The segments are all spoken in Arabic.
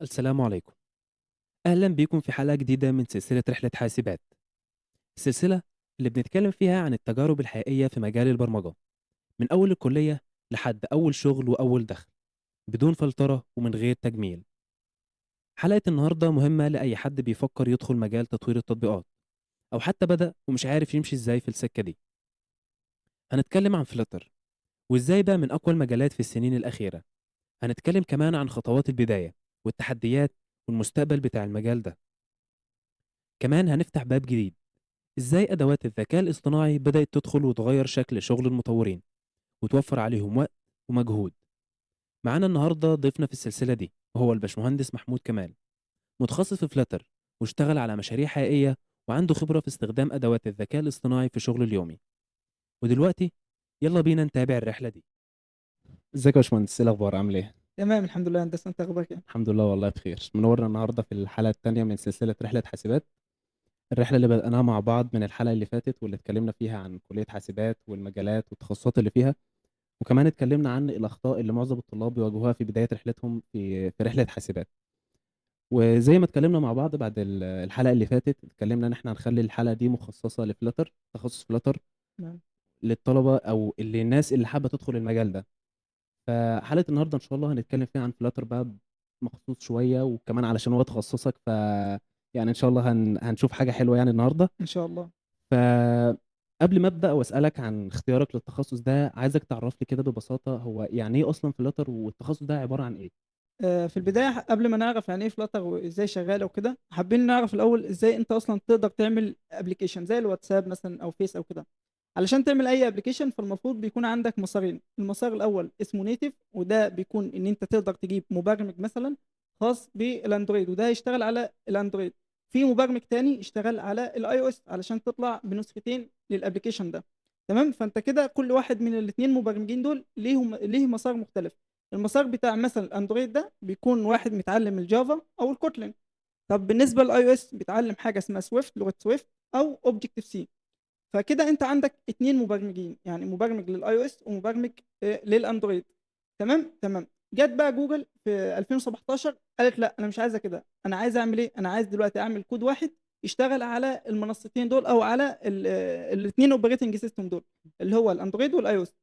السلام عليكم. أهلا بيكم في حلقة جديدة من سلسلة رحلة حاسبات. السلسلة اللي بنتكلم فيها عن التجارب الحقيقية في مجال البرمجة، من أول الكلية لحد أول شغل وأول دخل، بدون فلترة ومن غير تجميل. حلقة النهاردة مهمة لأي حد بيفكر يدخل مجال تطوير التطبيقات، أو حتى بدأ ومش عارف يمشي إزاي في السكة دي. هنتكلم عن فلتر، وإزاي بقى من أقوى المجالات في السنين الأخيرة. هنتكلم كمان عن خطوات البداية والتحديات والمستقبل بتاع المجال ده. كمان هنفتح باب جديد، إزاي أدوات الذكاء الاصطناعي بدأت تدخل وتغير شكل شغل المطورين وتوفر عليهم وقت ومجهود. معانا النهاردة ضيفنا في السلسلة دي وهو الباشمهندس محمود كمال، متخصص في فلاتر واشتغل على مشاريع حقيقية، وعنده خبرة في استخدام أدوات الذكاء الاصطناعي في شغله اليومي. ودلوقتي يلا بينا نتابع الرحلة دي. ازيك يا باشمهندس، ايه الاخبار؟ عامل ايه؟ تمام، الحمد لله. هندسه، انت اخبارك ايه؟ الحمد لله والله بخير. منورنا النهارده في الحلقه الثانيه من سلسله رحله حاسبات. الرحله اللي بدأناها مع بعض من الحلقه اللي فاتت، واللي اتكلمنا فيها عن كليه حاسبات والمجالات والتخصصات اللي فيها، وكمان اتكلمنا عن الأخطاء اللي معظم الطلاب بيواجهوها في بداية رحلتهم في رحلة حاسبات. وزي ما اتكلمنا مع بعض بعد الحلقة اللي فاتت، اتكلمنا ان احنا هنخلي الحلقة دي مخصصة لفلاتر، تخصص فلاتر تمام. للطلبة او اللي الناس اللي حابة تدخل المجال ده. فحلقة النهاردة ان شاء الله هنتكلم فيها عن فلاتر بقى مخصوص شوية، وكمان علشان هو تخصصك يعني ان شاء الله هنشوف حاجة حلوة يعني النهاردة. ان شاء الله. فقبل ما ابدا واسالك عن اختيارك للتخصص ده، عايزك تعرف لي كده ببساطه هو يعني ايه اصلا فلاتر، والتخصص ده عباره عن ايه؟ في البدايه، قبل ما نعرف يعني ايه فلاتر وازاي شغاله وكده، حابين نعرف الاول ازاي انت اصلا تقدر تعمل ابلكيشن زي الواتساب مثلا او فيس او كده. علشان تعمل اي ابلكيشن فالمفروض بيكون عندك مسارين. المسار الاول اسمه نيتف، وده بيكون ان انت تقدر تجيب مبرمج مثلا خاص بالاندرويد، وده هيشتغل على الاندرويد. في مبرمج تاني يشتغل على الاي او اس علشان تطلع بنسختين للابلكيشن ده. تمام. فانت كده كل واحد من الاثنين مبرمجين دول ليه مسار مختلف. المسار بتاع مثلا الاندرويد ده بيكون واحد متعلم الجافا او الكوتلين. طب بالنسبه للاي او اس بيتعلم حاجه اسمها سويفت، لغه سويفت، او اوبجكتيف سي. فكده انت عندك اتنين مبرمجين، يعني مبرمج للاي او اس ومبرمج للاندرويد. تمام تمام. جت بقى جوجل في 2017 قالت لا، انا مش عايزه كده. انا عايز اعمل ايه؟ انا عايز دلوقتي اعمل كود واحد يشتغل على المنصتين دول، او على الاثنين اوبريتنج سيستم دول، اللي هو الاندرويد والاي او اس.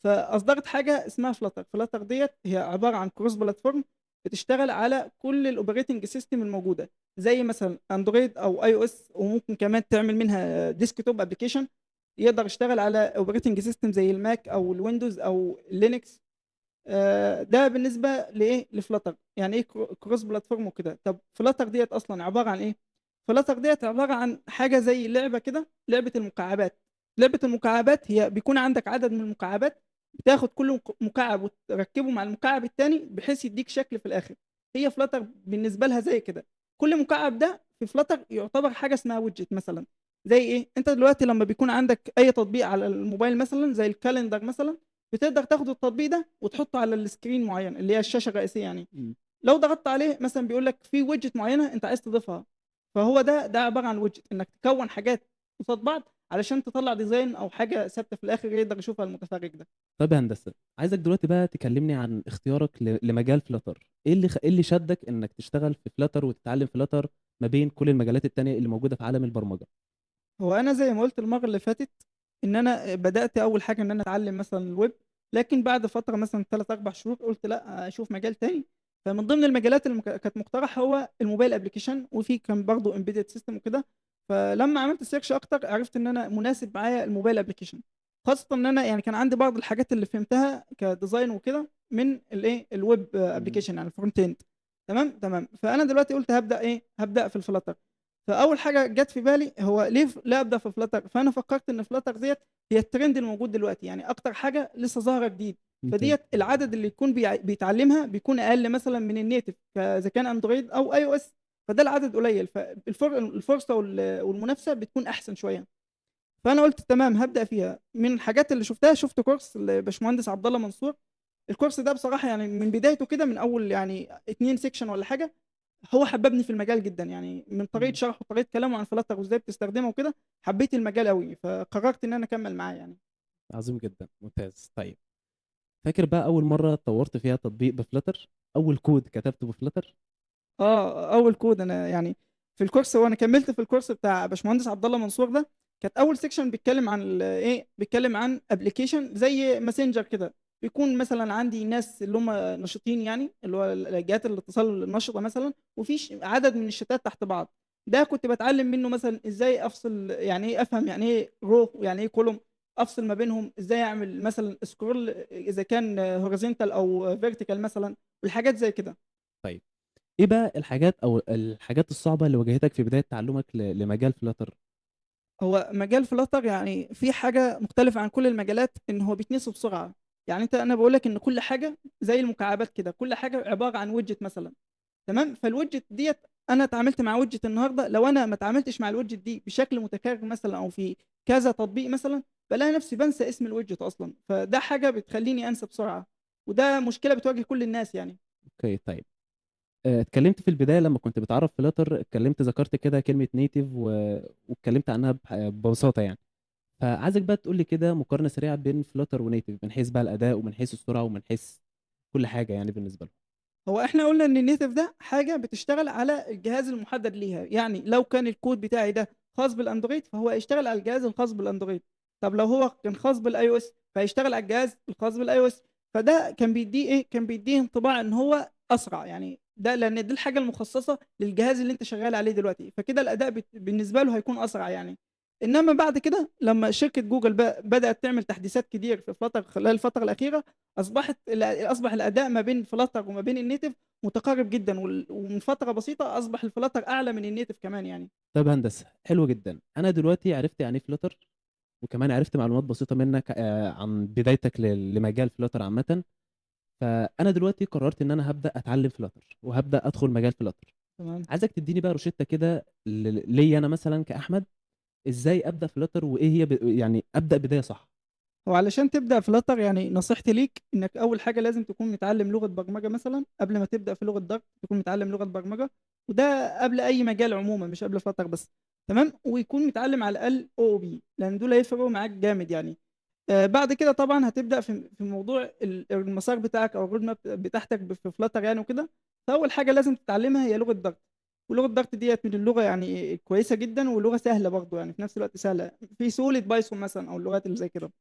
فاصدرت حاجه اسمها فلاتر. فلاتر ديت هي عباره عن كروس بلاتفورم، بتشتغل على كل الاوبريتنج سيستم الموجوده، زي مثلا اندرويد او اي او اس، وممكن كمان تعمل منها ديسكتوب ابلكيشن يقدر يشتغل على اوبريتنج سيستم زي الماك او الويندوز او لينكس. ده بالنسبه لايه؟ لفلاتر. يعني ايه كروس بلاتفورم وكده؟ طب فلاتر ديت اصلا عباره عن ايه؟ فلاتر ديت عباره عن حاجه زي لعبه كده، لعبه المكعبات. لعبه المكعبات هي بيكون عندك عدد من المكعبات، بتاخد كل مكعب وتركبه مع المكعب التاني بحيث يديك شكل في الاخر. هي فلاتر بالنسبه لها زي كده. كل مكعب ده في فلاتر يعتبر حاجه اسمها ويدجت مثلا. زي ايه؟ انت دلوقتي لما بيكون عندك اي تطبيق على الموبايل مثلا زي الكالندر مثلا، بتقدر تاخد التطبيق ده وتحطه على السكرين معين اللي هي الشاشه الرئيسيه يعني. مم. لو ضغطت عليه مثلا بيقول لك في ويدجت معينه انت عايز تضيفها. فهو ده عباره عن ويدجت، انك تكون حاجات قصاد بعض علشان تطلع ديزاين او حاجه ثابته في الاخر يقدر يشوفها المتفرج ده. طب يا هندسه، عايزك دلوقتي بقى تكلمني عن اختيارك لمجال فلاتر. ايه اللي شدك انك تشتغل في فلاتر وتتعلم فلاتر ما بين كل المجالات التانية اللي موجوده في عالم البرمجه؟ هو انا زي ما قلت المره اللي فاتت، ان انا بدات اول حاجه ان انا اتعلم مثلا الويب. لكن بعد فتره مثلا 3 4 شهور قلت لا، اشوف مجال تاني. فمن ضمن المجالات اللي كانت مقترحه هو الموبايل ابلكيشن، وفي كان برضه امبيدد سيستم وكده. فلما عملت سيرش اكتر عرفت ان انا مناسب معايا الموبايل ابلكيشن. خاصه ان انا يعني كان عندي بعض الحاجات اللي فهمتها كديزاين وكده من الايه الويب مم. ابلكيشن، يعني الفرونت اند. تمام تمام. فانا دلوقتي قلت هبدا في الفلاتر. فاول حاجه جت في بالي هو ليه لا ابدا في فلاتر. فانا فكرت ان فلاتر ديت هي الترند الموجود دلوقتي، يعني اكتر حاجه لسه ظاهره جديد. ممتاز. فديت العدد اللي يكون بيتعلمها بيكون اقل مثلا من النيتف، اذا كان اندرويد او اي او اس. فده العدد قليل، فالفرصه والمنافسه بتكون احسن شويه. فانا قلت تمام هبدا فيها. من الحاجات اللي شفتها، شفت كورس لباشمهندس عبد الله منصور. الكورس ده بصراحه يعني من بدايته كده، من اول يعني 2 سيكشن ولا حاجه، هو حببني في المجال جدا. يعني من طريقه مم. شرحه وطريقه كلامه عن فلاتر وازاي بتستخدمه وكده، حبيت المجال قوي، فقررت ان انا اكمل معاه يعني. عظيم جدا، ممتاز. طيب، فاكر بقى اول مره طورت فيها تطبيق بفلاتر؟ اول كود كتبته بفلاتر؟ أول كود أنا يعني في الcourse، هو أنا كمّلت في الcourse بتاع باشمهندس عبد الله منصور ده. كانت أول section بيتكلّم عن بيتكلّم عن application زي messenger كده. بيكون مثلًا عندي ناس اللي هم نشيطين يعني، اللي هو جهات الاتصال النشطة مثلًا، وفي عدد من الشتات تحت بعض. ده كنت باتعلّم منّه مثلًا إزاي أفصل، يعني إيه أفهم يعني إيه row ويعني إيه column، أفصل ما بينهم، إزاي أعمل مثلًا scroll إذا كان horizontal أو vertical مثلًا، والحاجات زي كده. طيب، إيه بقى الحاجات أو الحاجات الصعبة اللي واجهتك في بداية تعلُّمك لمجال Flutter؟ هو مجال فلاتر يعني في حاجة مختلفة عن كل المجالات، إن هو بيتنسي بسرعة. يعني أنا باقول لك إن كل حاجة زي المكعبات كده، كل حاجة عبارة عن widget مثلًا، تمام؟ فالwidget ديّة أنا اتعاملت مع widget النهارده، لو أنا ما اتعاملتش مع الwidget دي بشكل متكرر مثلًا أو في كذا تطبيق مثلًا، بالاقي نفسي بانسى اسم الwidget أصلًا. فده حاجة بتخلّيني أنسى بسرعة، وده مشكلة بتواجه كل الناس يعني. أوكي، طيب. اتكلمت في البداية لمّا كنت بتعرّف Flutter، ذكرت كده كلمة native واتكلمت عنها ببساطة يعني. فعايزك بقى تقول لي كده مقارنة سريعة بين Flutter وnative، من حيث بقى الأداء ومن حيث السرعة ومن حيث كل حاجة يعني بالنسبة لهم. هو إحنا قُلنا إن الnative ده حاجة بتشتغل على الجهاز المُحدد ليها. يعني لو كان الكود بتاعي ده خاص بالأندرويد، فهو هيشتغل على الجهاز الخاص بالأندرويد. طب لو هو كان خاص بالiOS، فهيشتغل على الجهاز الخاص بالiOS. فده كان بيدّيه كان بيدّيه انطباع إن هو أسرع. يعني ده لإن دي الحاجة المخصصة للجهاز اللي أنت شغال عليه دلوقتي، فكده الأداء بالنسبة له هيكون أسرع يعني. إنما بعد كده لمّا شركة جوجل بدأت تعمل تحديثات كتير في خلال الفترة الأخيرة، أصبح الأداء ما بين فلاتر وما بين النيتف متقارب جدًا، ومن فترة بسيطة أصبح الفلاتر أعلى من النيتف كمان يعني. طيب هندسة، حلو جدًا. أنا دلوقتي عرفت يعني إيه Flutter، وكمان عرفت معلومات بسيطة منّك عن بدايتك لمجال Flutter عامةً. فأنا دلوقتي قررت إن أنا هابدأ أتعلم Flutter وهابدأ أدخل مجال Flutter. تمام. عايزك تدّيني بقى روشتة كده ليّا أنا مثلًا كأحمد، إزاي أبدأ Flutter وإيه هي يعني أبدأ بداية صح؟ هو علشان تبدأ فلاتر، يعني نصيحتي ليك إنك أول حاجة لازم تكون متعلم لغة برمجة مثلًا. قبل ما تبدأ في لغة Dart تكون متعلم لغة برمجة، وده قبل أي مجال عمومًا مش قبل فلاتر بس، تمام؟ ويكون متعلم على الأقل OOP، لأن دول هيفرقوا معاك جامد يعني. بعد كده طبعًا هتبدأ في موضوع المسار بتاعك أو الroad map بتاعتك في flutter يعني وكده. فأول حاجة لازم تتعلمها هي لغة Dart. ولغة Dart ديّة من اللغة يعني كويسة جدًا، ولغة سهلة برضه يعني في نفس الوقت سهلة، في سهولة بايثون مثلًا أو اللغات اللي زي كده.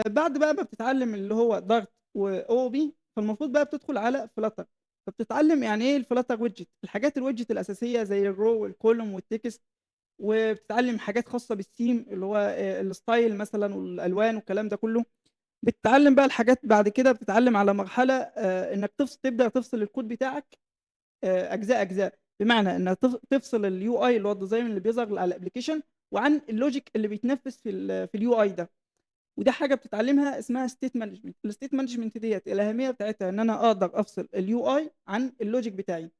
بعد بقى ما بتتعلم اللي هو Dart وOOP، فالمفروض بقى بتدخل على flutter. فبتتعلم يعني إيه الflutter widget، الحاجات الwidget الأساسية زي الrow والcolumn والtext. وبتتعلم حاجات خاصة بالثيم اللي هو الstyle مثلًا والألوان والكلام ده كله. بتتعلم بقى الحاجات بعد كده، بتتعلم على مرحلة إنك تبدأ تفصل الكود بتاعك أجزاء، أجزاء. بمعنى إنك تفصل الUI اللي هو الdesign اللي بيظهر على الapplication، وعن الlogic اللي بيتنفذ في الUI ده. وده حاجة بتتعلمها اسمها state management. الstate management ديّة الأهمية بتاعتها إن أنا أقدر أفصل الUI عن الlogic بتاعي.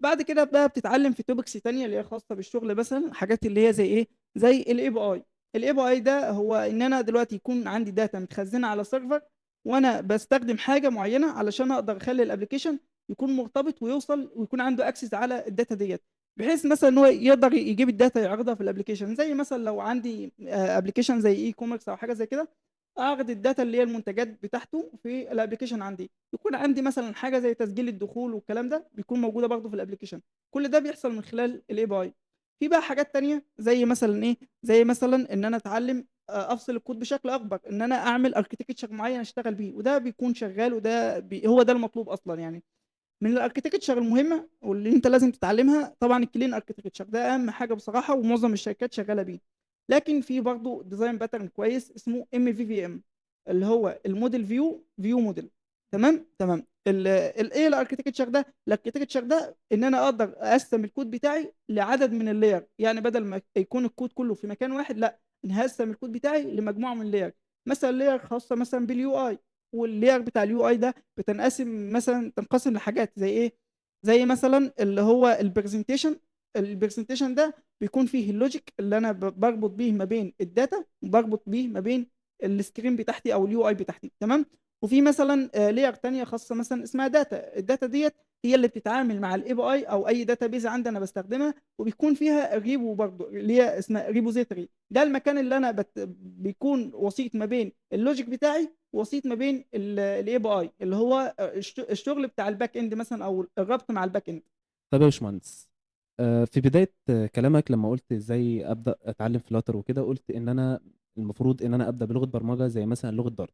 بعد كده بقى بتتعلم في topics تانية اللي هي خاصة بالشغل مثلًا، حاجات اللي هي زي إيه، زي الAPI. الAPI ده هو إن أنا دلوقتي يكون عندي data متخزنة على server، وأنا باستخدم حاجة معينة علشان أقدر أخلّي الapplication يكون مرتبط ويوصل ويكون عنده access على الdata ديّة، بحيث مثلًا إن هو يقدر يجيب الdata يعرضها في الapplication. زي مثلًا لو عندي application زي e-commerce أو حاجة زي كده، أعرض الdata اللي هي المنتجات بتاعته في الapplication عندي. يكون عندي مثلًا حاجة زي تسجيل الدخول والكلام ده، بيكون موجودة برضه في الapplication. كل ده بيحصل من خلال الAPI. في بقى حاجات تانية زي مثلًا إيه، زي مثلًا إن أنا أتعلم أفصل الكود بشكل أكبر، إن أنا أعمل architecture معين أشتغل بيه، وده بيكون شغال، وده هو ده المطلوب أصلًا يعني. من الarchitecture المهمة واللي أنت لازم تتعلمها طبعًا الclean architecture، ده أهم حاجة بصراحة ومعظم الشركات شغالة بيه. لكن في برضه design pattern كويس اسمه MVVM، اللي هو الmodel view model. تمام، تمام. إيه الarchitecture ده؟ الarchitecture ده إن أنا أقدر أقسّم الكود بتاعي لعدد من الlayer. يعني بدل ما يكون الكود كله في مكان واحد، لأ، أنا هاقسّم الكود بتاعي لمجموعة من الlayer. مثلًا layer خاصة مثلًا بالUI، والlayer بتاع الUI ده تنقسم لحاجات زي إيه، زي مثلًا اللي هو الpresentation ده بيكون فيه الlogic اللي أنا باربط بيه ما بين الdata، وباربط بيه ما بين الscreen بتاعتي أو الUI بتاعتي، تمام. وفي مثلًا layer تانية خاصة مثلًا اسمها الdata ديّة هي اللي بتتعامل مع الAPI أو أي database عندي أنا باستخدمها، وبيكون فيها repo برضه اللي هي اسمها repository. ده المكان اللي أنا بيكون وسيط ما بين الlogic بتاعي، وسيط ما بين الAPI اللي هو الشغل بتاع الback end مثلًا أو الربط مع الback end. طيب يا باشمهندس، في بداية كلامك لمّا قُلت إزاي أبدأ أتعلّم Flutter وكده، قُلت إن أنا المفروض إن أنا أبدأ بلغة برمجة زي مثلًا لغة Dart.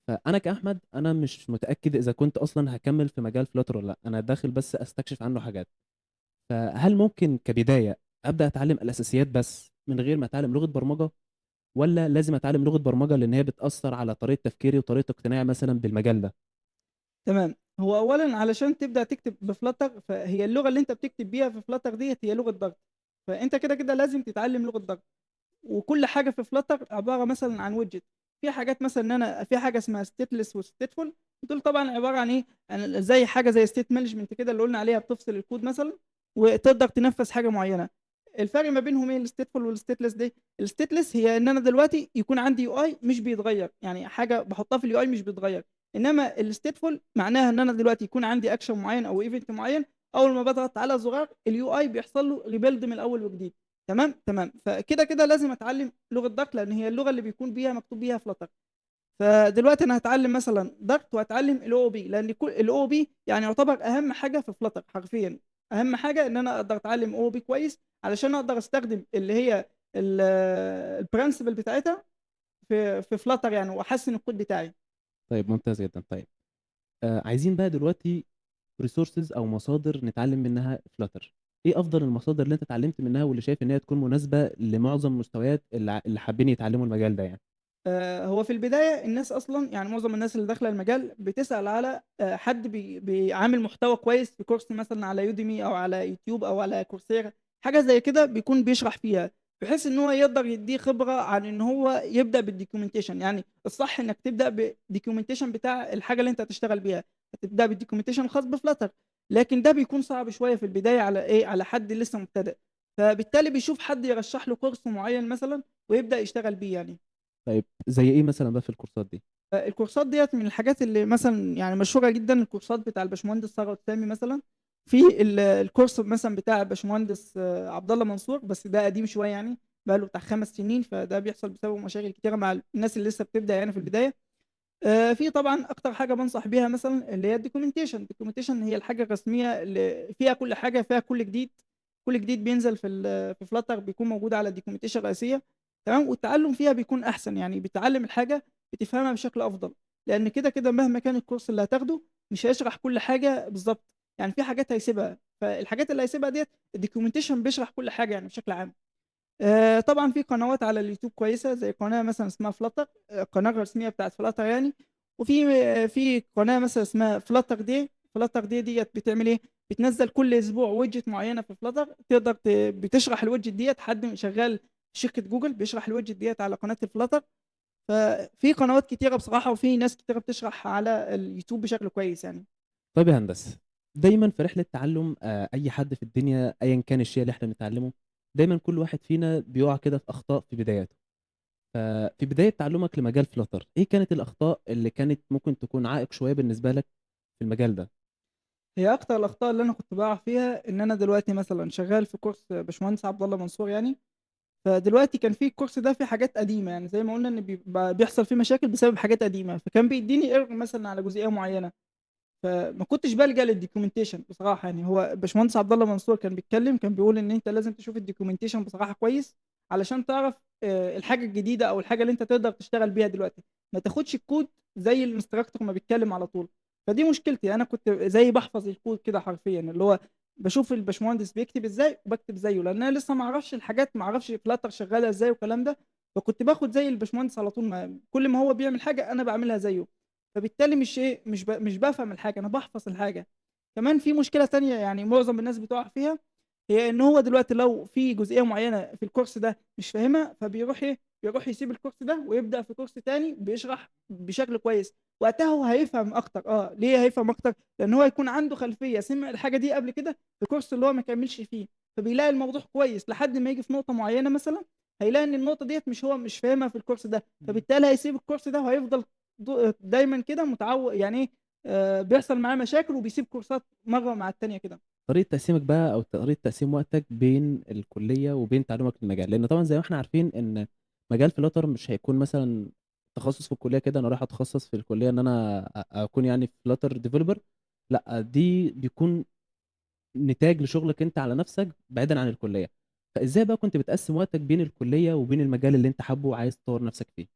فأنا كأحمد أنا مش متأكد إذا كنت أصلًا هاكمّل في مجال Flutter والّا لأ، أنا داخل بس أستكشف عنّه حاجات. فهل ممكن كبداية أبدأ أتعلّم الأساسيات بس من غير ما أتعلّم لغة برمجة، والّا لازم أتعلّم لغة برمجة لإن هي بتأثّر على طريقة تفكيري وطريقة اقتناعي مثلًا بالمجال ده؟ تمام. هو أولًا علشان تبدأ تكتب بFlutter فهي اللغة اللي أنت بتكتب بيها في Flutter ديّة هي لغة Dart، فأنت كده لازم تتعلم لغة Dart. وكل حاجة في Flutter عبارة مثلًا عن widget. في حاجات مثلًا إن أنا في حاجة اسمها stateless وstateful. دول طبعًا عبارة عن إيه، عن زي حاجة زي state management كده اللي قُلنا عليها بتفصل الكود مثلًا، وتقدر تنفذ حاجة معينة. الفرق ما بينهم إيه الstateful والstateless دي؟ الstateless هي إن أنا دلوقتي يكون عندي UI مش بيتغيّر، يعني حاجة باحطها في الUI مش بيتغيّر. إنما الstateful معناها إن أنا دلوقتي يكون عندي action معين أو event معين، أول ما باضغط على زرار الUI بيحصل له rebuild من أول وجديد. تمام، تمام. فكده لازم أتعلّم لغة Dart لإن هي اللغة اللي بيكون بيها مكتوب بيها Flutter. فدلوقتي أنا هاتعلّم مثلًا Dart وهاتعلّم الOOP لإن الOOP يعني يعتبر أهم حاجة في Flutter حرفيًا. أهم حاجة إن أنا أقدر أتعلّم OOP كويس علشان أقدر أستخدم اللي هي الprinciple بتاعتها في Flutter يعني وأحسّن الكود بتاعي. طيب ممتاز جدًا. طيب عايزين بقى دلوقتي resources أو مصادر نتعلّم منها Flutter. إيه أفضل المصادر اللي أنت اتعلّمت منها واللي شايف إن هي تكون مناسبة لمعظم مستويات اللي حابين يتعلّموا المجال ده يعني؟ هو في البداية الناس أصلًا يعني معظم الناس اللي داخلة المجال بتسأل على حد عامل محتوى كويس في كورس مثلًا على Udemy أو على يوتيوب أو على coursera، حاجة زي كده بيكون بيشرح فيها، بحيث إن هو يقدر يدّيه خبرة عن إن هو يبدأ بالdocumentation. يعني الصح إنك تبدأ بالdocumentation بتاع الحاجة اللي أنت هتشتغل بيها، هتبدأ بالdocumentation الخاص بFlutter. لكن ده بيكون صعب شوية في البداية على إيه، على حد لسه مبتدئ، فبالتالي بيشوف حد يرشح له كورس معين مثلًا ويبدأ يشتغل بيه يعني. طيب زي إيه مثلًا بقى في الكورسات دي؟ الكورسات ديّة من الحاجات اللي مثلًا يعني مشهورة جدًا، الكورسات بتاع الباشمهندس ثروت سامي مثلًا. في الكورس مثلًا بتاع الباشمهندس عبد الله منصور، بس ده قديم شوية يعني، بقى له بتاع 5 سنين، فده بيحصل بسببه مشاكل كتيرة مع الناس اللي لسه بتبدأ يعني في البداية. في طبعًا أكتر حاجة بانصح بيها مثلًا اللي هي الdocumentation هي الحاجة الرسمية اللي فيها كل حاجة، فيها كل جديد. كل جديد بينزل في Flutter بيكون موجود على الdocumentation الرئيسية. تمام، والتعلُّم فيها بيكون أحسن، يعني بتتعلّم الحاجة بتفهمها بشكل أفضل، لإن كده مهما كان الكورس اللي هتاخده مش هيشرح كل حاجة بالضبط، يعني في حاجات هيسيبها، فالحاجات اللي هيسيبها ديّة الdocumentation بيشرح كل حاجة يعني بشكل عام. طبعًا في قنوات على اليوتيوب كويسة، زي قناة مثلًا اسمها Flutter، القناة الرسمية بتاعة Flutter يعني. وفي قناة مثلًا اسمها Flutter Day. Flutter Day ديّة بتعمل إيه، بتنزّل كل أسبوع widget معيّنة في Flutter تقدر بتشرح الwidget ديّة، حد شغال في شركة جوجل بيشرح الwidget ديّة على قناة الFlutter. ففي قنوات كتيرة بصراحة وفي ناس كتيرة بتشرح على اليوتيوب بشكل كويس يعني. طيب يا هندسة، دايمًا في رحلة تعلُّم أي حد في الدنيا أيًا كان الشيء اللي إحنا بنتعلّمه، دايمًا كل واحد فينا بيُقع كده في أخطاء في بداياته. ففي بداية تعلُّمك لمجال Flutter، إيه كانت الأخطاء اللي كانت ممكن تكون عائق شوية بالنسبة لك في المجال ده؟ هي أكتر الأخطاء اللي أنا كنت باقع فيها إن أنا دلوقتي مثلًا شغال في كورس باشمهندس عبد الله منصور يعني. فدلوقتي كان في الكورس ده فيه حاجات قديمة، يعني زي ما قُلنا إن بيحصل فيه مشاكل بسبب حاجات قديمة، فكان بيدّيني error مثلًا على جزئية معيّنة، فما كنتش بالجأ للdocumentation بصراحة يعني. هو الباشمهندس عبد الله منصور كان بيتكلّم، كان بيقول إن أنت لازم تشوف الdocumentation بصراحة كويس، علشان تعرف الحاجة الجديدة أو الحاجة اللي أنت تقدر تشتغل بيها دلوقتي، ما تاخدش الكود زي الinstructor ما بيتكلّم على طول. فدي مشكلتي، أنا كنت زي باحفظ الكود كده حرفيًا، اللي هو باشوف الباشمهندس بيكتب إزاي وباكتب زيه، لإن أنا لسه ما أعرفش الحاجات، ما أعرفش Flutter شغّالة إزاي والكلام ده، فكنت باخد زي الباشمهندس على طول، كل ما هو بيعمل حاجة أنا باعملها زيه. فبالتالي مش إيه، مش بافهم الحاجة، أنا باحفظ الحاجة. كمان في مشكلة تانية يعني معظم الناس بتقع فيها، هي إن هو دلوقتي لو في جزئية معيّنة في الكورس ده مش فاهمها، فبيروح إيه، بيروح يسيب الكورس ده ويبدأ في كورس تاني بيشرح بشكل كويس. وقتها هو هيفهم أكتر. ليه هيفهم أكتر؟ لإن هو هيكون عنده خلفية، سمع الحاجة دي قبل كده في كورس اللي هو ما كمّلش فيه، فبيلاقي الموضوع كويس لحد ما ييجي في نقطة معيّنة مثلًا، هيلاقي إن النقطة ديّة هو مش فاهمها في الكورس ده، إمم. فبالتالي هيسيب الكورس ده وهيفضل دايمًا كده يعني إيه، بيحصل معاه مشاكل وبيسيب كورسات مرّة مع التانية كده. طريقة تقسيمك بقى أو طريقة تقسيم وقتك بين الكلية وبين تعلُّمك للمجال، لإن طبعًا زي ما إحنا عارفين إن مجال Flutter مش هيكون مثلًا تخصُّص في الكلية كده أنا رايح أتخصص في الكلية إن أنا أكون يعني Flutter developer. لأ، دي بيكون نتاج لشغلك أنت على نفسك بعيدًا عن الكلية. فإزاي بقى كنت بتقسّم وقتك بين الكلية وبين المجال اللي أنت حابه وعايز تطوّر نفسك فيه؟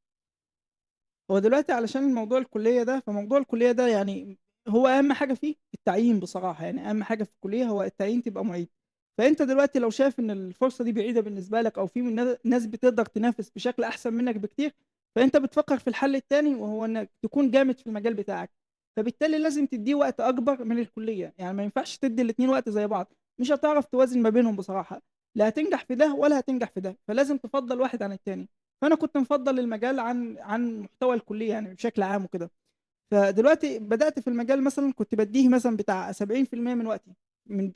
هو دلوقتي علشان الموضوع الكلية ده، فموضوع الكلية ده يعني هو أهم حاجة فيه التعيين بصراحة، يعني أهم حاجة في الكلية هو التعيين تبقى معيد. فأنت دلوقتي لو شايف إن الفرصة دي بعيدة بالنسبة لك أو في من ناس بتقدر تنافس بشكل أحسن منك بكتير، فأنت بتفكّر في الحل التاني وهو إنك تكون جامد في المجال بتاعك، فبالتالي لازم تدّيه وقت أكبر من الكلية، يعني ما ينفعش تدّي الاتنين وقت زي بعض، مش هتعرف توازن ما بينهم بصراحة، لا هتنجح في ده ولا هتنجح في ده، فلازم تفضّل واحد عن التاني. فأنا كنت مفضّل المجال عن محتوى الكلية يعني بشكل عام وكده. فدلوقتي بدأت في المجال مثلًا كنت بادّيه مثلًا بتاع 70% من وقتي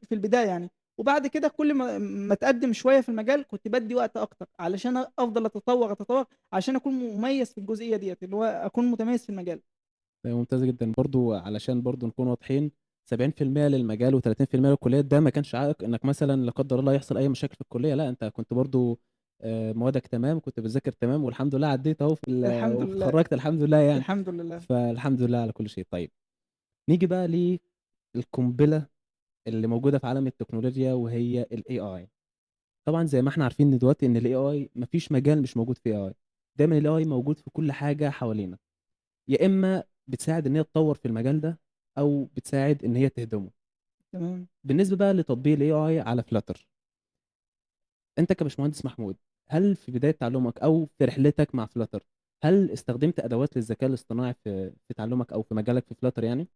في البداية يعني، وبعد كده كل ما أتقدّم شوية في المجال كنت بادّي وقت أكتر علشان أفضل أتطوّر، أتطوّر عشان أكون مميز في الجزئية ديّة، اللي هو أكون متميز في المجال. ممتاز جدًا. برضه علشان برضه نكون واضحين، 70% للمجال و30% للكليات ده ما كانش عائق إنك مثلًا لا قدّر الله يحصل أي مشاكل في الكلية، لأ أنت كنت برضه موادك تمام، كنت بتذاكر تمام والحمد لله عدّيت أهو الحمد لله، واتخرّجت الحمد لله يعني. الحمد لله. فالحمد لله على كل شيء. طيب نيجي بقى للقنبلة اللي موجودة في عالم التكنولوجيا وهي الAI. طبعًا زي ما إحنا عارفين إن دلوقتي إن الAI ما فيش مجال مش موجود فيه AI. دايمًا الAI موجود في كل حاجة حوالينا، يا إما بتساعد إن هي تطوّر في المجال ده أو بتساعد إن هي تهدمه. تمام. بالنسبة بقى لتطبيق الAI على Flutter، أنت كباشمهندس محمود، هل في بداية تعلُّمك أو في رحلتك مع Flutter، هل استخدمت أدوات للذكاء الاصطناعي في تعلُّمك أو في مجالك في Flutter يعني؟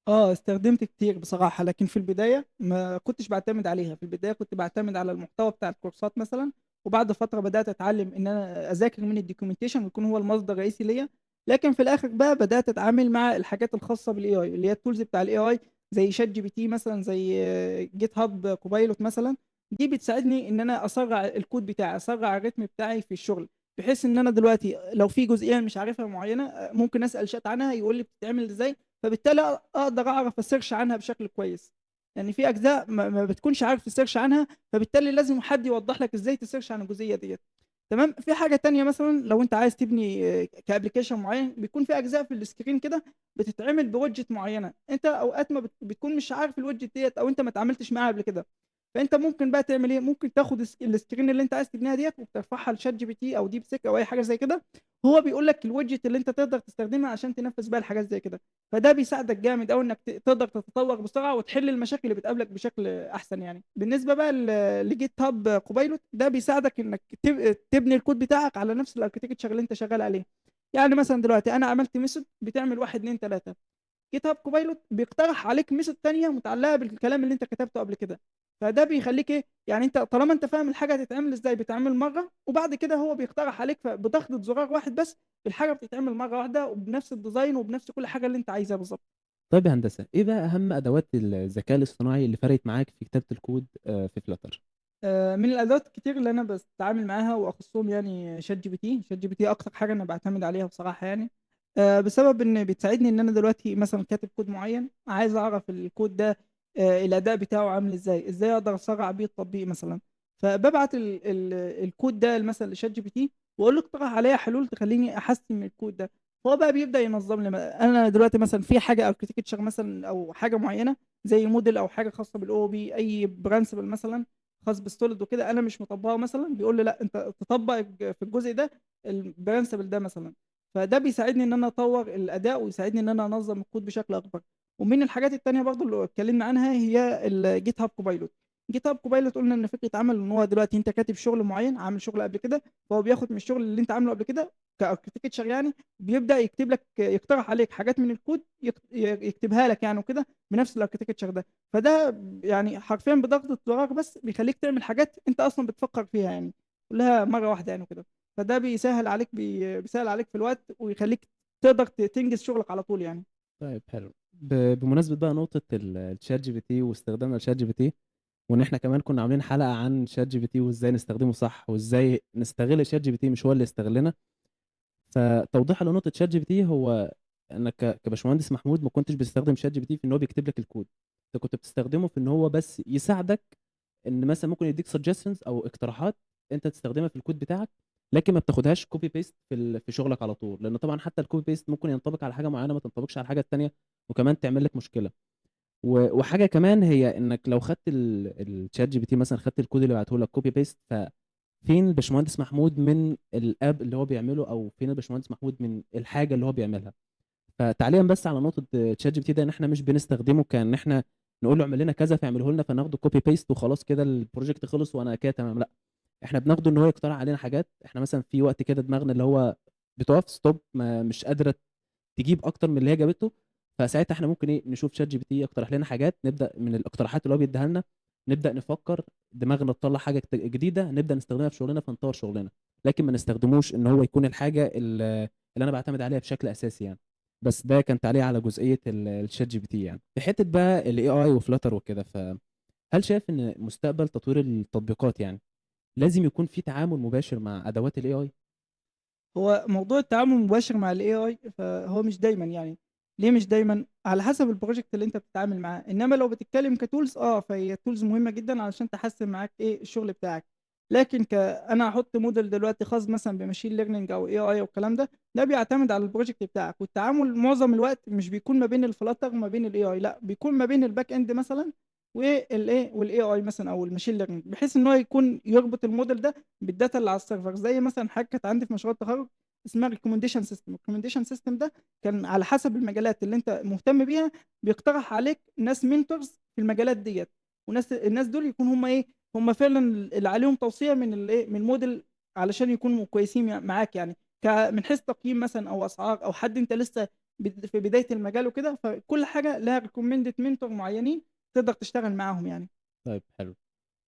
استخدمت كتير بصراحة، لكن في البداية ما كنتش باعتمد عليها، في البداية كنت باعتمد على المحتوى بتاع الكورسات مثلًا، وبعد فترة بدأت أتعلم إن أنا أذاكر من الdocumentation ويكون هو المصدر الرئيسي ليّا، لكن في الآخر بقى بدأت أتعامل مع الحاجات الخاصة بالAI اللي هي الtools بتاع الAI زي ChatGPT مثلًا، زي GitHub Copilot مثلًا، دي بتساعدني إن أنا أسرّع الكود بتاعي، أسرّع الريتم بتاعي في الشغل، بحيث إن أنا دلوقتي لو في جزئية مش عارفها معينة ممكن أسأل chat عنها يقول لي بتتعمل إزاي، فبالتالي أقدر أعرف أسيرش عنها بشكل كويس، يعني في أجزاء ما بتكونش عارف تسيرش عنها، فبالتالي لازم حد يوضح لك إزاي تسيرش عن الجزئية ديّة، تمام. في حاجة تانية مثلًا لو أنت عايز تبني كapplication معين، بيكون في أجزاء في الscreen كده بتتعمل بwidget معينة، أنت أوقات ما بتكون مش عارف الwidget ديّة أو أنت ما اتعاملتش معاها قبل كده، فأنت ممكن بقى تعمل إيه، ممكن تاخد الscreen اللي أنت عايز تبنيها ديّة وترفعها لChatGPT أو DeepSeek أو أي حاجة زي كده، هو بيقول لك الwidget اللي أنت تقدر تستخدمها عشان تنفذ بيها الحاجات زي كده. فده بيساعدك جامد أوي إنك تقدر تتطور بسرعة وتحل المشاكل اللي بتقابلك بشكل أحسن يعني. بالنسبة بقى لGitHub Copilot ده بيساعدك إنك تبني الكود بتاعك على نفس الarchitecture اللي أنت شغال عليه. يعني مثلًا دلوقتي أنا عملت method بتعمل 1، 2، 3. GitHub Copilot بيقترح عليك method تانية متعلقة بالكلام اللي أنت كتبته قبل كده. فده بيخلّيك إيه، يعني أنت طالما أنت فاهم الحاجة هتتعمل إزاي بتتعمل مرّة، وبعد كده هو بيقترح عليك بضغطة زرار واحد بس الحاجة بتتعمل مرّة واحدة وبنفس الdesign وبنفس كل حاجة اللي أنت عايزها بالضبط. طيب يا هندسة، إيه بقى أهم أدوات الذكاء الاصطناعي اللي فرقت معاك في كتابة الكود في Flutter؟ من الأدوات الكتير اللي أنا باتعامل معاها وأخصهم يعني ChatGPT أكتر حاجة أنا باعتمد عليها بصراحة يعني، بسبب إن بتساعدني إن أنا دلوقتي مثلًا كاتب كود معيّن، عايز أعرف الكود ده الأداء بتاعه عامل إزاي، إزاي أقدر أسرّع بيه التطبيق مثلًا، فبابعت الكود ده مثلًا لChatGPT وأقول له اقترح عليَّ حلول تخلّيني أحسّن من الكود ده، فهو بقى بيبدأ ينظّم لي أنا دلوقتي مثلًا في حاجة architecture مثلًا أو حاجة معيّنة زي model أو حاجة خاصة بالOOP أي principle مثلًا خاص بالsolid وكده أنا مش مطبّقه مثلًا، بيقول لي لأ أنت تطبّق في الجزء ده الprinciple ده مثلًا، فده بيساعدني إن أنا أطوّر الأداء ويساعدني إن أنا أنظّم الكود بشكل أكبر. ومن الحاجات التانية برضه اللي اتكلمنا عنها هي الGitHub Copilot. GitHub Copilot قُلنا إن فكرة عمله إن هو دلوقتي أنت كاتب شغل معيّن، عامل شغل قبل كده، فهو بياخد من الشغل اللي أنت عامله قبل كده كarchitecture يعني، بيبدأ يكتب لك يقترح عليك حاجات من الكود يكتبها لك يعني وكده بنفس الarchitecture ده. فده يعني حرفيًا بضغطة زرار بس بيخلّيك تعمل حاجات أنت أصلًا بتفكّر فيها يعني، كلّها مرّة واحدة يعني وكده، فده بيسهّل عليك في الوقت ويخلّيك تقدر تنجز شغلك على طول يعني. طيب حلو. بمناسبة بقى نقطة الChatGPT واستخدامنا لChatGPT، وإن إحنا كمان كنا عاملين حلقة عن ChatGPT وإزاي نستخدمه صح، وإزاي نستغل ChatGPT مش هو اللي يستغلنا. فتوضيحًا لنقطة ChatGPT هو إنك كباشمهندس محمود ما كنتش بتستخدم ChatGPT في إن هو بيكتب لك الكود، أنت كنت بتستخدمه في إن هو بس يساعدك، إن مثلًا ممكن يدّيك suggestions أو اقتراحات أنت تستخدمها في الكود بتاعك، لكن ما بتاخدهاش copy paste في شغلك على طول، لأن طبعًا حتى الcopy paste ممكن ينطبق على حاجة معينة ما تنطبقش على الحاجة التانية، وكمان تعمل لك مشكلة. وحاجة كمان هي إنك لو خدت الChatGPT مثلًا خدت الكود اللي بعته لك copy paste ففين الباشمهندس محمود من الapp اللي هو بيعمله أو فين الباشمهندس محمود من الحاجة اللي هو بيعملها. فتعليقًا بس على نقطة ChatGPT ده إن إحنا مش بنستخدمه كإن إحنا نقول له اعمل لنا كذا فيعمله لنا فناخده copy paste وخلاص كده الproject خلص وأنا كده تمام، لأ، إحنا بناخده إن هو يقترح علينا حاجات، إحنا مثلًا في وقت كده دماغنا اللي هو بتقف stop ما مش قادرة تجيب أكتر من اللي هي جابته، فساعتها إحنا ممكن إيه، نشوف ChatGPT يقترح لنا حاجات، نبدأ من الاقتراحات اللي هو بيديها لنا، نبدأ نفكّر، دماغنا تطلّع حاجة جديدة، نبدأ نستخدمها في شغلنا فنطوّر شغلنا، لكن ما نستخدموش إن هو يكون الحاجة اللي أنا باعتمد عليها بشكل أساسي يعني. بس ده كان تعليق على جزئية الChatGPT يعني. في حتّة بقى الAI وFlutter وكده، فهل شايف إن مستقبل تطوير التطبيقات يعني لازم يكون في تعامل مباشر مع أدوات الAI؟ هو موضوع التعامل المباشر مع الAI فهو مش دايمًا يعني، ليه مش دايمًا؟ على حسب الproject اللي أنت بتتعامل معاه، إنما لو بتتكلم كtools فهي tools مهمة جدًا علشان تحسّن معاك الشغل بتاعك، لكن أنا هاحط model دلوقتي خاص مثلًا بmachine learning أو AI أو الكلام ده، ده بيعتمد على الproject بتاعك، والتعامل معظم الوقت مش بيكون ما بين الflutter وما بين الAI لأ، بيكون ما بين الback end مثلًا والAI مثلًا أو الmachine learning بحيث إن هو يكون يربط الmodel ده بالdata اللي على السيرفر، زي مثلًا حاجة كانت عندي في مشروع التخرُّج اسمها recommendation system الrecommendation system ده كان على حسب المجالات اللي أنت مهتم بيها، بيقترح عليك ناس mentors في المجالات ديّة، الناس دول يكونوا هم فعلًا اللي عليهم توصية من model علشان يكونوا كويسين معاك يعني، من حيث تقييم مثلًا أو أسعار أو حد أنت لسه في بداية المجال وكده، فكل حاجة لها recommended mentor معيّنين تقدر تشتغل معاهم يعني. طيب حلو.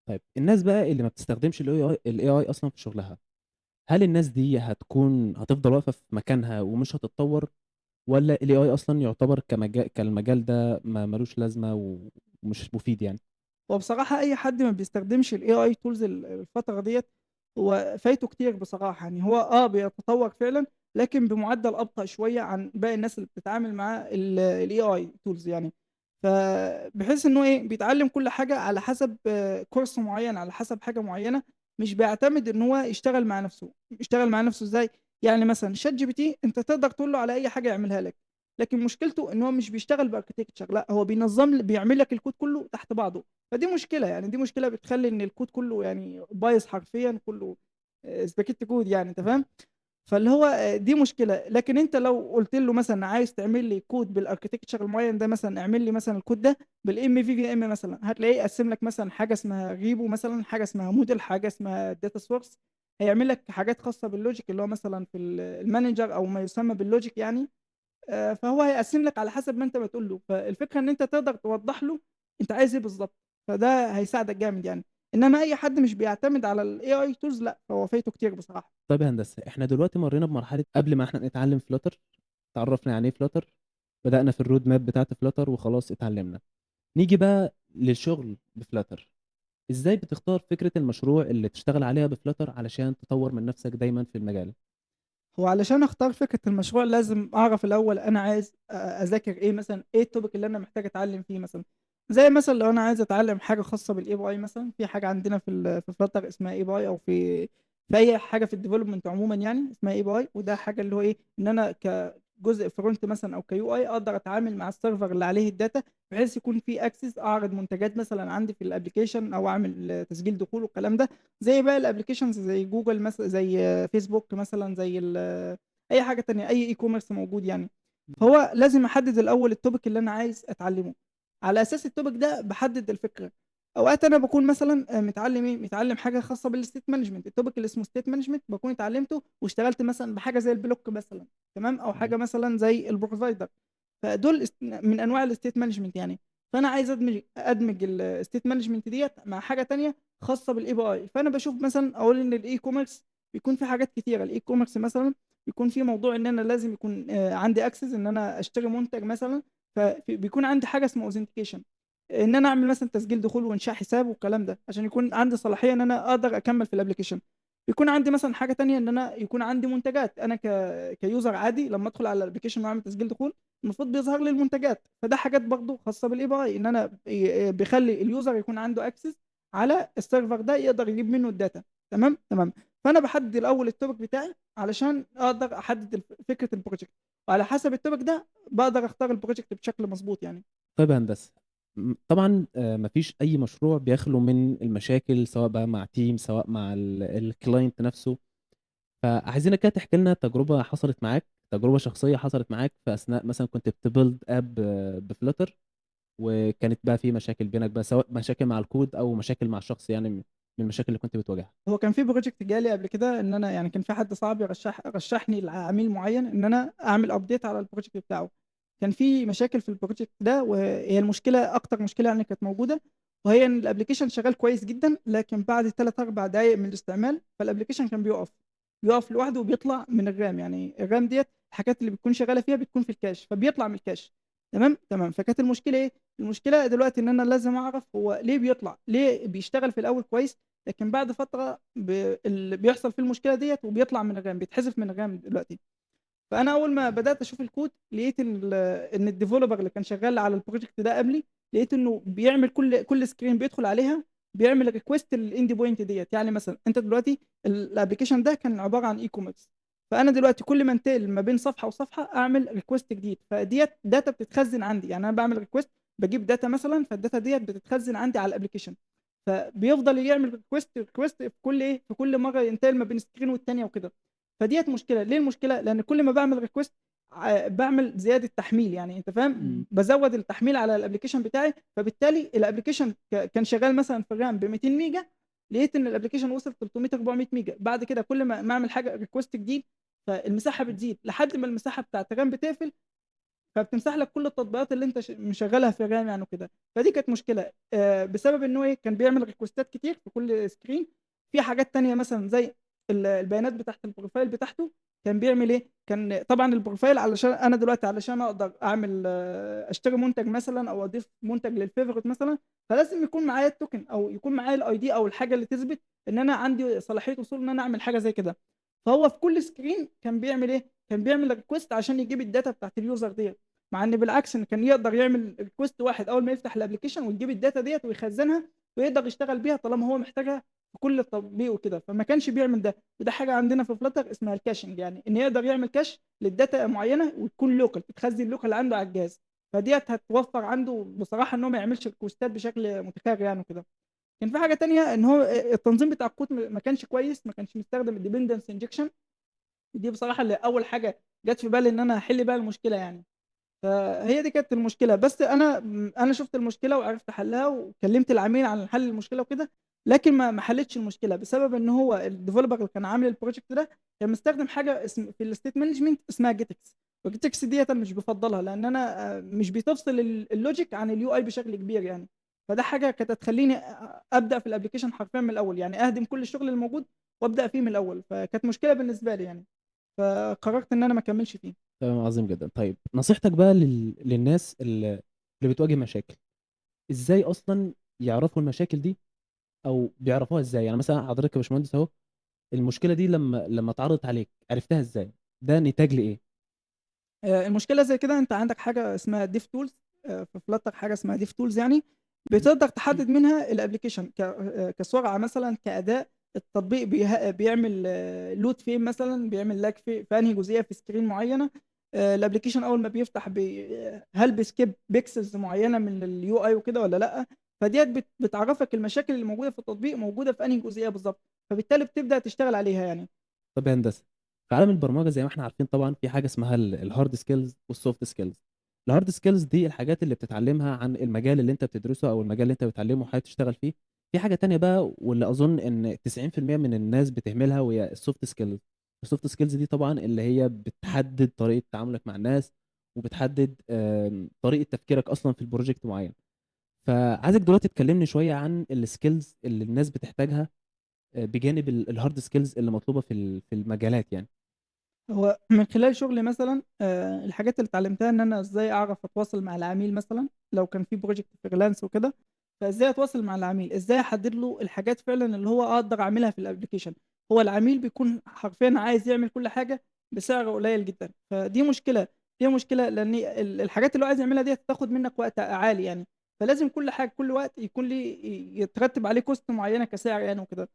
طيب الناس بقى اللي ما بتستخدمش الAI أصلًا في شغلها، هل الناس دي هتفضل واقفة في مكانها ومش هتتطور، والّا الAI أصلًا يعتبر كالمجال ده ما مالوش لازمة ومش مفيد يعني؟ هو بصراحة أي حد ما بيستخدمش الAI tools الفترة ديّة، هو فايته كتير بصراحة، يعني هو بيتطور فعلًا، لكن بمُعدّل أبطأ شوية عن باقي الناس اللي بتتعامل مع الAI tools يعني، بحيث إن هو بيتعلّم كل حاجة على حسب course معيّن، على حسب حاجة معيّنة، مش بيعتمد إن هو يشتغل مع نَفْسه، يشتغل مع نَفْسه إزاي؟ يعني مثلًا ChatGPT أنت تقدر تقول له على أي حاجة يعملها لك، لكن مشكلته إن هو مش بيشتغل بarchitecture لأ، هو بيعمل لك الكود كلّه تحت بعضه. فدي مشكلة، يعني دي مشكلة بتخلّي إن الكود كلّه يعني بايظ حرفيًا كلّه spaghetti code يعني أنت فاهم؟ فاللي هو دي مشكلة، لكن أنت لو قُلت له مثلًا عايز تعمل لي كود بالarchitecture المعيّن ده مثلًا اعمل لي مثلًا الكود ده بالMVVM مثلًا، هتلاقيه قسّم لك مثلًا حاجة اسمها Repo مثلًا، حاجة اسمها model، حاجة اسمها data source، هيعمل لك حاجات خاصة بالlogic اللي هو مثلًا في الmanager أو ما يسمى بالlogic يعني. فهو هيقسّم لك على حسب ما أنت بتقول له، فالفكرة إن أنت تقدر توضّح له أنت عايز إيه بالضبط، فده هيساعدك جامد يعني، إنّما أي حد مش بيعتمد على الAI tools لأ، فهو فايته كتير بصراحة. طيب يا هندسة، إحنا دلوقتي مرّينا بمرحلة قبل ما إحنا نتعلم Flutter، اتعرّفنا يعني إيه Flutter، بدأنا في الroad map بتاعة Flutter وخلاص اتعلمنا. نيجي بقى للشغل بFlutter، إزاي بتختار فكرة المشروع اللي تشتغل عليها بFlutter علشان تطوّر من نفسك دايمًا في المجال؟ هو علشان أختار فكرة المشروع لازم أعرف الأول أنا عايز أذاكر إيه مثلًا، إيه الtopic اللي أنا محتاج أتعلّم فيه مثلًا، زي مثلًا لو أنا عايز أتعلّم حاجة خاصة بالAPI مثلًا، في حاجة عندنا في Flutter اسمها API أو في أي حاجة في الdevelopment عمومًا يعني اسمها API، وده حاجة اللي هو إن أنا كجزء front مثلًا أو كUI أقدر أتعامل مع الserver اللي عليه الdata بحيث يكون في access أعرض منتجات مثلًا عندي في الapplication أو أعمل تسجيل دخول والكلام ده، زي باقي الapplications زي جوجل زي فيسبوك مثلًا، زي أي حاجة تانية، أي e-commerce موجود يعني. إمم. فهو لازم أحدد الأول الtopic اللي أنا عايز أتعلمه، على أساس الtopic ده باحدد الفكرة. أوقات أنا باكون مثلًا متعلم حاجة خاصة بالstate management، الtopic اللي اسمه state management باكون اتعلمته واشتغلت مثلًا بحاجة زي البلوك مثلًا تمام، أو تمام. حاجة مثلًا زي الprovider، فدول من أنواع الstate management يعني. فأنا عايز أدمج الstate management ديّة مع حاجة تانية خاصة بالAPI، فأنا باشوف مثلًا أقول إن الe-commerce بيكون فيه حاجات كتيرة، الe-commerce مثلًا بيكون في موضوع إن أنا لازم يكون عندي access إن أنا أشتري منتج مثلًا، بيكون عندي حاجة اسمها authentication، إن أنا أعمل مثلًا تسجيل دخول وإنشاء حساب والكلام ده، عشان يكون عندي صلاحية إن أنا أقدر أكمّل في الapplication. بيكون عندي مثلًا حاجة تانية إن أنا يكون عندي منتجات، أنا كuser عادي لمّا أدخل على الapplication وأعمل تسجيل دخول، المفروض بيظهر لي المنتجات، فده حاجات برضه خاصة بالAPI إن أنا بيخلّي الuser يكون عنده access على الserver ده يقدر يجيب منه الdata تمام، تمام. فأنا باحدد الأول الtopic بتاعي علشان أقدر أحدد فكرة الproject، وعلى حسب الtopic ده باقدر أختار الproject بشكل مضبوط يعني. طيب يا هندسة، طبعًا ما فيش أي مشروع بيخلو من المشاكل سواء بقى مع team سواء مع الclient نفسه، فعايزينك كده تحكي لنا تجربة حصلت معاك، تجربة شخصية حصلت معاك في أثناء مثلًا كنت بتbuild app بflutter وكانت بقى في مشاكل بينك بقى سواء مشاكل مع الكود أو مشاكل مع الشخص يعني من المشاكل اللي كنت بتواجهها. هو كان في project جالي قبل كده إن أنا يعني كان في حد صاحبي رشّحني لعميل معيّن إن أنا أعمل update على الproject بتاعه. كان في مشاكل في الproject ده، وهي المشكلة أكتر مشكلة يعني كانت موجودة، وهي إن الapplication شغال كويس جدًا، لكن بعد 3، 4 دقايق من الاستعمال فالapplication كان بيقف لوحده وبيطلع من الرام. يعني الرام ديّة الحاجات اللي بتكون شغالة فيها بتكون في الكاش، فبيطلع من الكاش. تمام، تمام. فكانت المشكلة إيه؟ المشكلة دلوقتي إن أنا لازم أعرف هو ليه بيطلع، ليه بيشتغل في الأول كويس لكن بعد فترة اللي بيحصل فيه المشكلة ديّة وبيطلع من الرام، بيتحذف من الرام دلوقتي. فأنا أول ما بدأت أشوف الكود لقيت إن الdeveloper اللي كان شغال على الproject ده قبلي، لقيت إنه بيعمل كل screen بيدخل عليها بيعمل request للend point ديّة. يعني مثلًا أنت دلوقتي الapplication ده كان عبارة عن e-commerce، فأنا دلوقتي كل ما انتقل ما بين صفحة وصفحة أعمل request جديد، فديّة data بتتخزن عندي. يعني أنا باعمل request باجيب data مثلًا، فالdata ديّة بتتخزن عندي على الapplication، فبيفضل يعمل request في كل إيه، في كل مرّة ينتقل ما بين screen والتانية وكده. فديّة مشكلة. ليه المشكلة؟ لإن كل ما باعمل request باعمل زيادة تحميل. يعني أنت إمم. فاهم، بازوّد التحميل على الapplication بتاعي، فبالتالي الapplication كان شغال مثلًا في الرام ب200 ميجا، لقيت إن الapplication وصل 300، 400 ميجا. بعد كده كل ما أعمل حاجة request جديد، فالمساحة بتزيد لحد ما المساحة بتاعة الرام بتقفل، فبتمسح لك كل التطبيقات اللي أنت مشغّلها في الرام يعني وكده. فدي كانت مشكلة بسبب إن هو إيه، كان بيعمل ريكوستات كتير في كل screen. في حاجات تانية مثلًا زي البيانات بتاعة البروفايل بتاعته، كان بيعمل إيه، كان طبعًا البروفايل علشان أنا دلوقتي علشان أقدر أعمل أشتري منتج مثلًا أو أضيف منتج للfavorite مثلًا، فلازم يكون معايا الtoken أو يكون معايا الID أو الحاجة اللي تثبت إن أنا عندي صلاحية وصول إن أنا أعمل حاجة زي كده. فهو في كل screen كان بيعمل إيه، كان بيعمل request عشان يجيب الdata بتاعة الuser ديّة. مع إن بالعكس إن كان يقدر يعمل request واحد أول ما يفتح الapplication ويجيب الdata ديّة ويخزّنها ويقدر يشتغل بيها طالما هو محتاجها في كل التطبيق وكده، فما كانش بيعمل ده. وده حاجة عندنا في Flutter اسمها الcaching، يعني إن يقدر يعمل cache للdata معيّنة وتكون local تتخزن local عنده على الجهاز. فديّة هتوفّر عنده بصراحة إن هو ما يعملش ريكوستات بشكل متكرر يعني وكده. كان في حاجة تانية إن هو التنظيم بتاع الكود ما كانش كويس، ما كانش مستخدم الdependency injection. دي بصراحة اللي أول حاجة جات في بالي إن أنا أحل بيها المشكلة يعني. فهي دي كانت المشكلة. بس أنا شُفت المشكلة وعرفت حلّها وكلّمت العميل عن حل المشكلة وكده، لكن ما حلّتش المشكلة بسبب إن هو الdeveloper اللي كان عامل الproject ده كان مستخدم حاجة في الstate management اسمها getix، وgetix ديّة أنا مش بافضّلها لإن أنا مش بتفصل الlogic عن الUI بشكل كبير يعني. فده حاجة كانت هتخلّيني أبدأ في الapplication حرفيًا من الأول، يعني أهدم كل الشغل الموجود وأبدأ فيه من الأول، فكانت مشكلة بالنسبة لي يعني، فقررت إن أنا ما أكمّلش فيه. تمام عظيم جدًا. طيب نصيحتك بقى للناس اللي بتواجه مشاكل، إزاي أصلًا يعرفوا المشاكل دي أو بيعرفوها إزاي؟ يعني مثلًا حضرتك يا باشمهندس أهو، المشكلة دي لمّا اتعرضت عليك عرفتها إزاي؟ ده نتاج لإيه؟ المشكلة زي كده أنت عندك حاجة اسمها DevTools في Flutter، حاجة اسمها DevTools يعني، إمم. بتقدر تحدد منها الapplication كسرعة مثلًا، كأداء التطبيق بيعمل load فين مثلًا، بيعمل lag في أنهي جزئية في screen معيّنة. الapplication أول ما بيفتح هل بيskip pixels معيّنة من الUI وكده والّا لأ. فديّة بتعرّفك المشاكل اللي موجودة في التطبيق موجودة في أنهي جزئية بالضبط، فبالتالي بتبدأ تشتغل عليها يعني. طب يا هندسة، في عالم البرمجة زي ما إحنا عارفين طبعًا في حاجة اسمها الhard skills والsoft skills. الhard skills دي الحاجات اللي بتتعلمها عن المجال اللي أنت بتدرسه أو المجال اللي أنت بتتعلمه وحابب تشتغل فيه. في حاجة تانية بقى واللي أظن إن 90% من الناس بتهملها وهي الsoft skills. الsoft skills دي طبعًا اللي هي بتحدد طريقة تعاملك مع الناس، وبتحدد طريقة تفكيرك أصلًا في الproject معين. فعايزك دلوقتي تكلمني شوية عن الskills اللي الناس بتحتاجها بجانب الhard skills اللي مطلوبة في المجالات يعني. هو من خلال شغلي مثلًا الحاجات اللي اتعلمتها إن أنا إزاي أعرف أتواصل مع العميل مثلًا، لو كان في project freelance وكده، فإزاي أتواصل مع العميل، إزاي أحدد له الحاجات فعلًا اللي هو أقدر أعملها في الapplication. هو العميل بيكون حرفيًا عايز يعمل كل حاجة بسعر قليل جدًا، فدي مشكلة. دي مشكلة لأن الحاجات اللي هو عايز يعملها ديّة هتاخد منك وقت عالي يعني، فلازم كل حاجة كل وقت يكون ليه يترتب عليه cost معينة كسعر يعني وكده.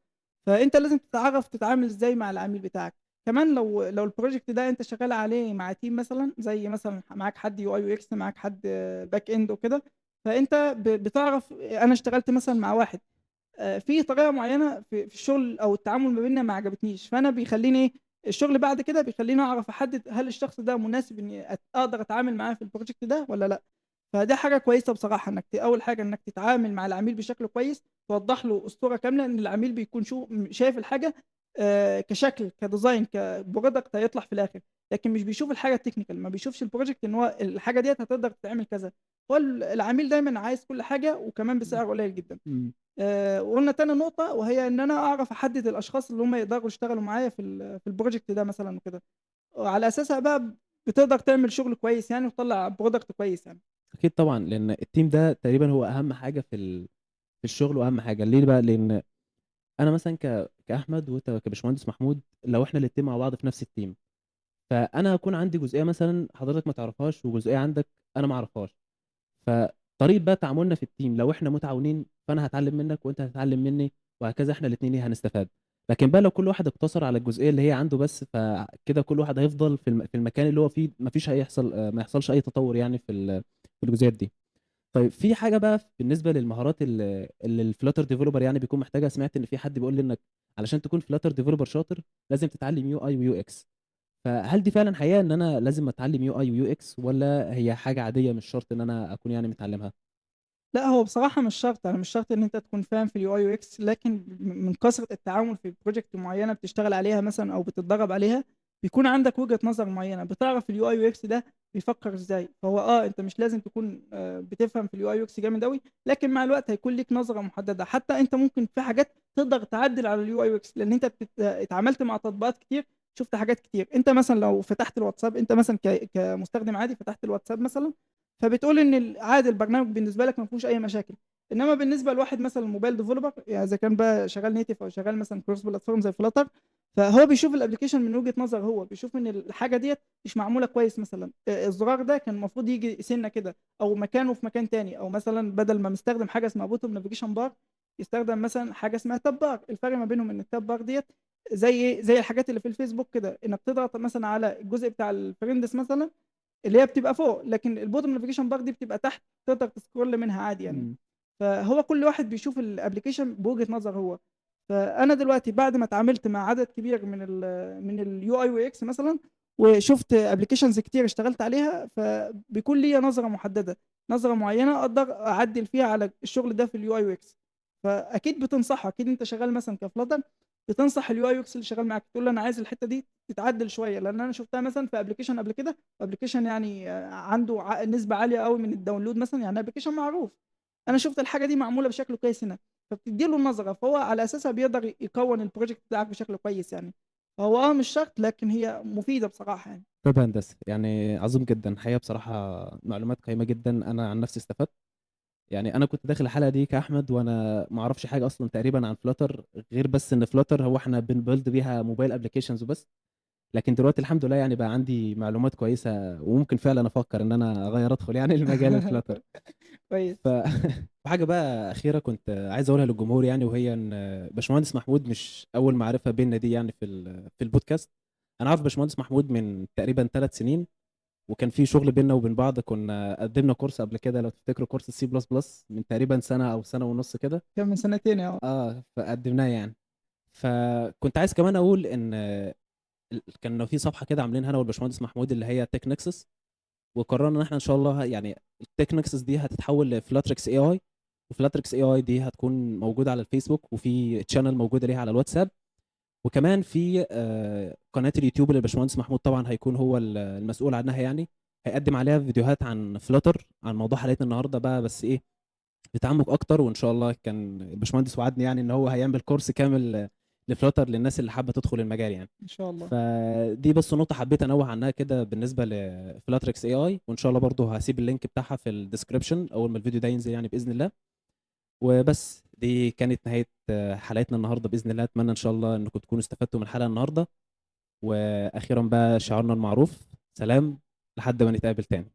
فأنت لازم تعرف تتعامل إزاي مع العميل بتاعك. كمان لو الproject ده أنت شغال عليه مع team مثلًا، زي مثلًا معاك حد UI UX، معاك حد back end وكده، فأنت بتعرف أنا اشتغلت مثلًا مع واحد في طريقة معيّنة في الشغل أو التعامل ما بيننا ما عجبتنيش، فأنا بيخلّيني إيه، الشغل بعد كده بيخلّيني أعرف أحدد هل الشخص ده مناسب إني أقدر أتعامل معاه في الproject ده والّا لأ. فدي حاجة كويسة بصراحة إنك أول حاجة إنك تتعامل مع العميل بشكل كويس، توضّح له الصورة كاملة، إن العميل بيكون شايف الحاجة كشكل، كdesign، كproduct هيطلع في الآخر، لكن مش بيشوف الحاجة الtechnical، ما بيشوفش الproject إن هو الحاجة ديّة هتقدر تتعمل كذا. هو العميل دايمًا عايز كل حاجة وكمان بسعر قليل جدًا. إمم. وقُلنا تاني نقطة وهي إن أنا أعرف أحدد الأشخاص اللي هم يقدروا يشتغلوا معايا في الproject ده مثلًا وكده، وعلى أساسها بقى بتقدر تعمل شغل كويس يعني وتطلّع product كويس يعني. أكيد طبعًا، لإن الteam ده تقريبًا هو أهم حاجة في الشغل وأهم حاجة، ليه بقى؟ لإن أنا مثلًا كأحمد وأنت كباشمهندس محمود، لو إحنا الاتنين مع بعض في نفس الteam، فأنا هاكون عندي جزئية مثلًا حضرتك ما تعرفهاش وجزئية عندك أنا ما أعرفهاش، فطريقة بقى تعاملنا في الteam لو إحنا متعاونين، فأنا هاتعلم منك وأنت هتتعلم مني وهكذا إحنا الاتنين إيه، هنستفاد. لكن بقى لو كل واحد اقتصر على الجزئية اللي هي عنده بس، فكده كل واحد هيفضل في المكان اللي هو فيه، ما فيش هيحصل ما يحصلش أي تطور يعني في الجزئيات دي. طيب في حاجة بقى بالنسبة للمهارات اللي الflutter developer يعني بيكون محتاجها، سمعت إن في حد بيقول لي إنك علشان تكون flutter developer شاطر لازم تتعلم UI وUX، فهل دي فعلًا حقيقة إن أنا لازم أتعلم UI وUX والّا هي حاجة عادية مش شرط إن أنا أكون يعني متعلمها؟ لأ، هو بصراحة مش شرط، يعني مش شرط إن أنت تكون فاهم في الUI UX، لكن من كثرة التعامل في project معيّنة بتشتغل عليها مثلًا أو بتتدرب عليها، بيكون عندك وجهة نظر معيّنة، بتعرف الUI UX ده بيفكّر إزاي. فهو أنت مش لازم تكون بتفهم في الUI UX جامد أوي، لكن مع الوقت هيكون ليك نظرة محددة. حتى أنت ممكن في حاجات تقدر تعدِّل على الUI UX، لإن أنت اتعاملت مع تطبيقات كتير، شُفت حاجات كتير. أنت مثلًا لو فتحت الواتساب، أنت مثلًا كمستخدم عادي فتحت الواتساب مثلًا، فبتقول إن عادي البرنامج بالنسبة لك ما فيهوش أي مشاكل. إنما بالنسبة لواحد مثلًا موبايل developer، يعني إذا كان بقى شغال native أو شغال مثلًا cross platform زي flutter، فهو بيشوف الapplication من وجهة نظره هو، بيشوف إن الحاجة ديّة مش معمولة كويس مثلًا، الزرار ده كان المفروض ييجي سِنّة كده، أو مكانه في مكان تاني، أو مثلًا بدل ما مستخدم حاجة اسمها bottom navigation bar يستخدم مثلًا حاجة اسمها tab bar. الفرق ما بينهم إن الtab bar ديّة زي إيه، زي الحاجات اللي في الفيسبوك كده، إنك تضغط مثلًا على الجزء بتاع الfriends مثلًا اللي هي بتبقى فوق، لكن الbottom navigation bar دي بتبقى تحت، تقدر تscroll منها عادي يعني. إمم. فهو كل واحد بيشوف الapplication بوجهة نظره هو. فأنا دلوقتي بعد ما اتعاملت مع عدد كبير من الUI وX مثلًا، وشُفت applications كتير اشتغلت عليها، فبيكون ليّا نظرة محددة، نظرة معيّنة أقدر أعدِّل فيها على الشغل ده في الUI وX. فأكيد بتنصحه، أكيد أنت شغال مثلًا كflutter بتنصح الUI وX اللي شغال معاك، تقول له أنا عايز الحتّة دي تتعدل شوية، لإن أنا شُفتها مثلًا في application قبل كده، وapplication يعني عنده نسبة عالية أوي من الdownload مثلًا، يعني application معروف. أنا شُفت الحاجة دي معمولة بشكل كويس هنا، فبتدّي له النظرة، فهو على أساسها بيقدر يكوّن الproject بتاعك بشكل كويس يعني. فهو مش شرط، لكن هي مفيدة بصراحة يعني. طب هندسة، يعني عظيم جدًا، الحقيقة بصراحة معلومات قيّمة جدًا، أنا عن نفسي استفدت. يعني أنا كنت داخل الحلقة دي كأحمد وأنا ما أعرفش حاجة أصلًا تقريبًا عن Flutter، غير بس إن Flutter هو إحنا بنbuild بيها mobile applications وبس، لكن دلوقتي الحمد لله يعني بقى عندي معلومات كويسة وممكن فعلًا أفكّر إن أنا أغيّر أدخل يعني لمجال الFlutter. كويس. ف وحاجة بقى أخيرة كنت عايز أقولها للجمهور يعني، وهي إن باشمهندس محمود مش أول معرفة بيننا دي يعني في البودكاست. أنا عارف باشمهندس محمود من تقريبًا 3 سنين، وكان في شغل بيننا وبين بعض، كنا قدّمنا كورس قبل كده لو تفتكروا كورس C++ من تقريبًا سنة أو سنة ونُص كده. كان من سنتين فقدّمناه يعني. فكنت عايز كمان أقول إن كان في صفحة كده عاملينها أنا والباشمهندس محمود اللي هي Tech Nexus، وقررنا إن إحنا إن شاء الله يعني الTech Nexus دي هتتحول لFlatrix AI، وFlatrix AI دي هتكون موجودة على الفيسبوك، وفي channel موجودة ليها على الواتساب، وكمان في قناة اليوتيوب اللي الباشمهندس محمود طبعًا هيكون هو المسؤول عنها يعني، هيقدّم عليها فيديوهات عن Flutter، عن موضوع حلقتنا النهارده بقى، بس إيه بتعمق أكتر. وإن شاء الله كان الباشمهندس وعدني يعني إن هو هيعمل كورس كامل لFlutter للناس اللي حابة تدخل المجال يعني. إن شاء الله. فدي بس نقطة حبيت أنوّه عنها كده بالنسبة لFlatrix AI، وإن شاء الله برضه هاسيب اللينك بتاعها في الdescription أول ما الفيديو ده ينزل يعني بإذن الله. وبس دي كانت نهاية حلقتنا النهارده بإذن الله، أتمنى إن شاء الله إنكم تكونوا استفدتوا من الحلقة النهارده. وأخيرًا بقى شعارنا المعروف، سلام لحد ما نتقابل تاني.